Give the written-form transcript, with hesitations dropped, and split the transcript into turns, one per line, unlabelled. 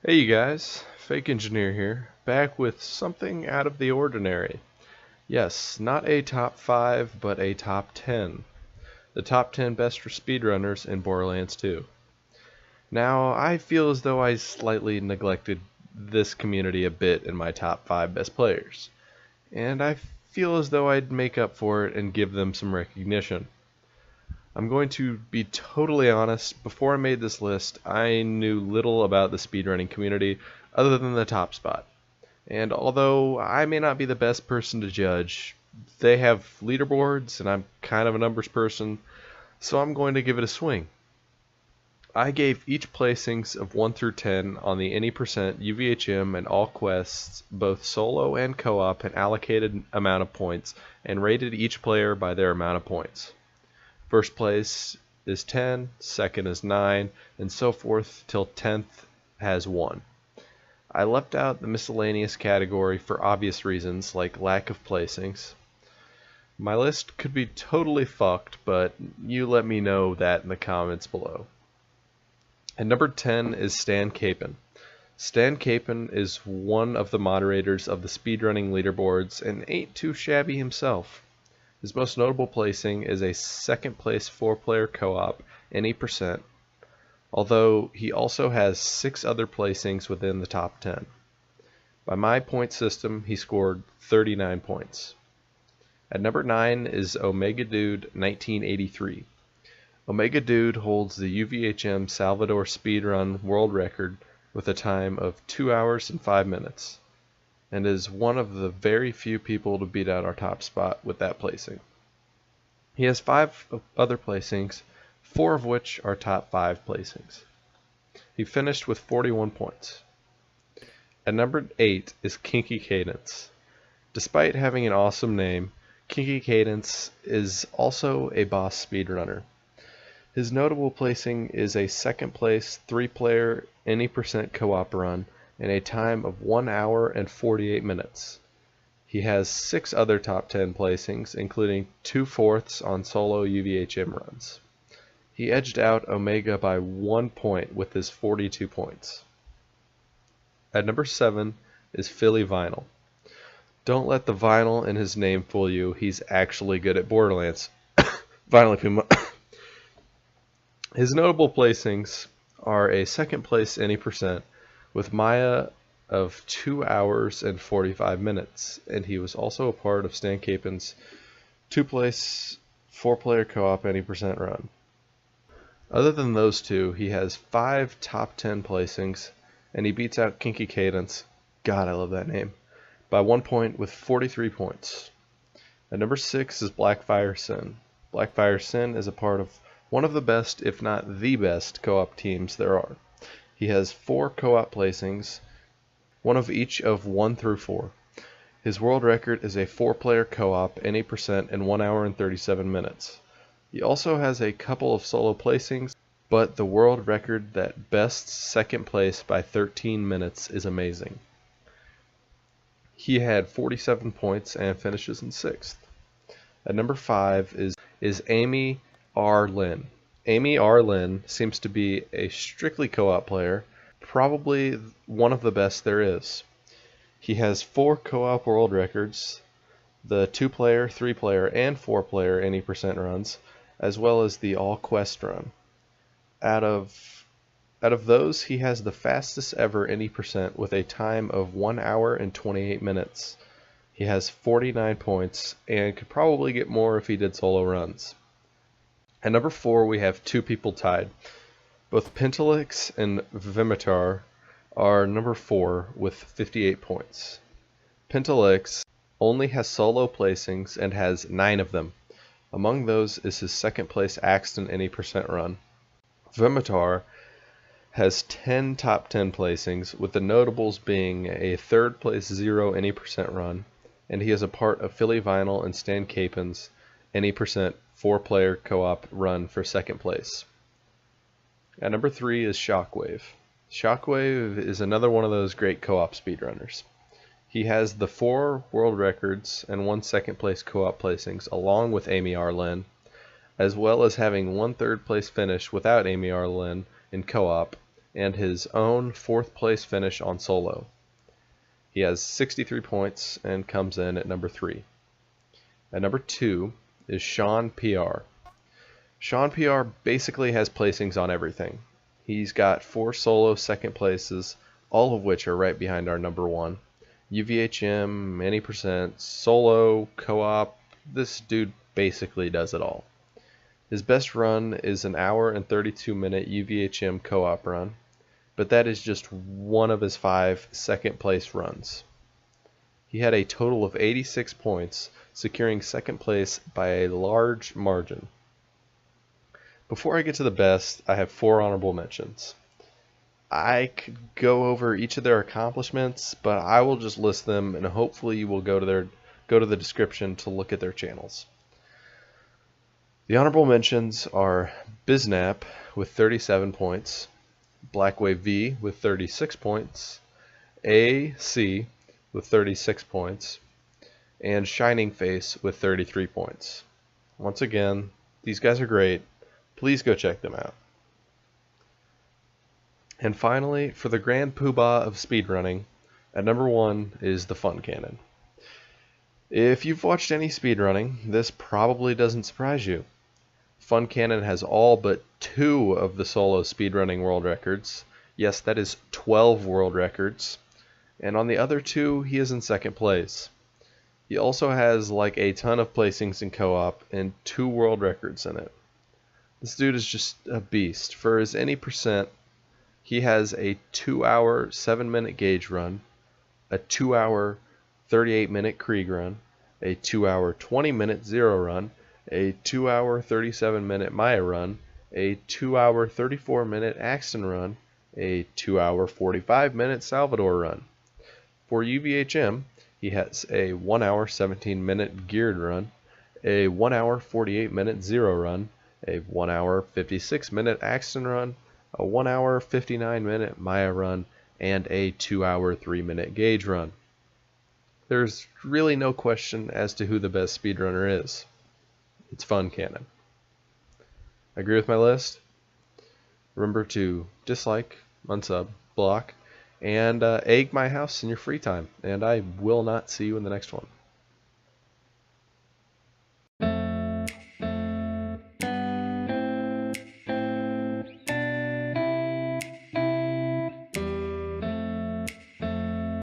Hey you guys, Fake Engineer here, back with something out of the ordinary. Yes, not a top 5, but a top 10. The top 10 best for speedrunners in Borderlands 2. Now, I feel as though I slightly neglected this community a bit in my top 5 best players, and I feel as though I'd make up for it and give them some recognition. I'm going to be totally honest, before I made this list, I knew little about the speedrunning community other than the top spot. And although I may not be the best person to judge, they have leaderboards and I'm kind of a numbers person, so I'm going to give it a swing. I gave each placings of 1 through 10 on the any percent UVHM and all quests, both solo and co-op, an allocated amount of points, and rated each player by their amount of points. First place is 10, second is 9, and so forth till 10th has 1. I left out the miscellaneous category for obvious reasons like lack of placings. My list could be totally fucked, but you let me know that in the comments below. At number 10 is Stan Capon. Stan Capon is one of the moderators of the speedrunning leaderboards and ain't too shabby himself. His most notable placing is a second place 4-player co-op, any percent, although he also has 6 other placings within the top 10. By my point system, he scored 39 points. At number 9 is Omega Dude 1983. Omega Dude holds the UVHM Salvador speedrun world record with a time of 2 hours and 5 minutes. And is one of the very few people to beat out our top spot with that placing. He has 5 other placings, 4 of which are top 5 placings. He finished with 41 points. At number 8 is Kinky Cadence. Despite having an awesome name, Kinky Cadence is also a boss speedrunner. His notable placing is a second place 3-player any percent co-op run in a time of 1 hour and 48 minutes. He has 6 other top 10 placings, including 2 fourths on solo UVHM runs. He edged out Omega by 1 point with his 42 points. At number 7 is Philly Vinyl. Don't let the vinyl in his name fool you, he's actually good at Borderlands. Vinyl Puma. His notable placings are a second place any percent, with Maya of 2 hours and 45 minutes, and he was also a part of Stan Capon's 2-place 4-player co-op any percent run. Other than those two, he has 5 top 10 placings, and he beats out Kinky Cadence, God I love that name, by 1 point with 43 points. At number 6 is Blackfire Sin. Blackfire Sin is a part of one of the best, if not the best, co-op teams there are. He has 4 co-op placings, one of each of 1 through 4. His world record is a 4-player co-op, any percent, in 1 hour and 37 minutes. He also has a couple of solo placings, but the world record that bests second place by 13 minutes is amazing. He had 47 points and finishes in 6th. At number 5 is Amy Arlen. Amy Arlen seems to be a strictly co-op player, probably one of the best there is. He has 4 co-op world records, the 2-player, 3-player, and 4-player any percent runs, as well as the all quest run. Out of those, he has the fastest ever any percent with a time of 1 hour and 28 minutes. He has 49 points and could probably get more if he did solo runs. At number 4, we have 2 people tied. Both Pintel X and Vimitar are number 4 with 58 points. Pintel X only has solo placings and has 9 of them. Among those is his second place Axton any percent run. Vimitar has 10 top 10 placings, with the notables being a 3rd place 0 any percent run, and he is a part of Philly Vinyl and Stan Capon's any percent 4-player co-op run for second place. At number 3 is Shockwave. Shockwave is another one of those great co-op speedrunners. He has the 4 world records and 1 second place co-op placings along with Amy Arlen, as well as having 1 third place finish without Amy Arlen in co-op, and his own 4th place finish on solo. He has 63 points and comes in at number 3. At number 2 is Shaun PR. Shaun PR basically has placings on everything. He's got 4 solo 2nd places, all of which are right behind our number 1. UVHM, any percent, solo, co-op, this dude basically does it all. His best run is an hour and 32-minute UVHM co-op run, but that is just one of his 5 second place runs. He had a total of 86 points, securing 2nd place by a large margin. Before I get to the best, I have 4 honorable mentions. I could go over each of their accomplishments, but I will just list them, and hopefully you will go to the description to look at their channels. The honorable mentions are Biznap with 37 points, Blackwave V with 36 points, AC with 36 points, and Shining Face with 33 points. Once again, these guys are great. Please go check them out. And finally, for the grand poobah of speedrunning, at number 1 is the Funcannon. If you've watched any speedrunning, this probably doesn't surprise you. Funcannon has all but 2 of the solo speedrunning world records. Yes, that is 12 world records. And on the other 2, he is in 2nd place. He also has like a ton of placings in co-op and 2 world records in it. This dude is just a beast. For his any percent, he has a 2-hour 7-minute gauge run, a 2-hour 38-minute Krieg run, a 2-hour 20-minute Zero run, a 2-hour 37-minute Maya run, a 2-hour 34-minute Axton run, a 2-hour 45-minute Salvador run. For UVHM, he has a 1-hour 17-minute geared run, a 1-hour 48-minute Zero run, a 1-hour 56-minute Axton run, a 1-hour 59-minute Maya run, and a 2-hour 3-minute gauge run. There's really no question as to who the best speedrunner is. It's Funcannon. Agree with my list? Remember to dislike, unsub, block, and egg my house in your free time, and I will not see you in the next one.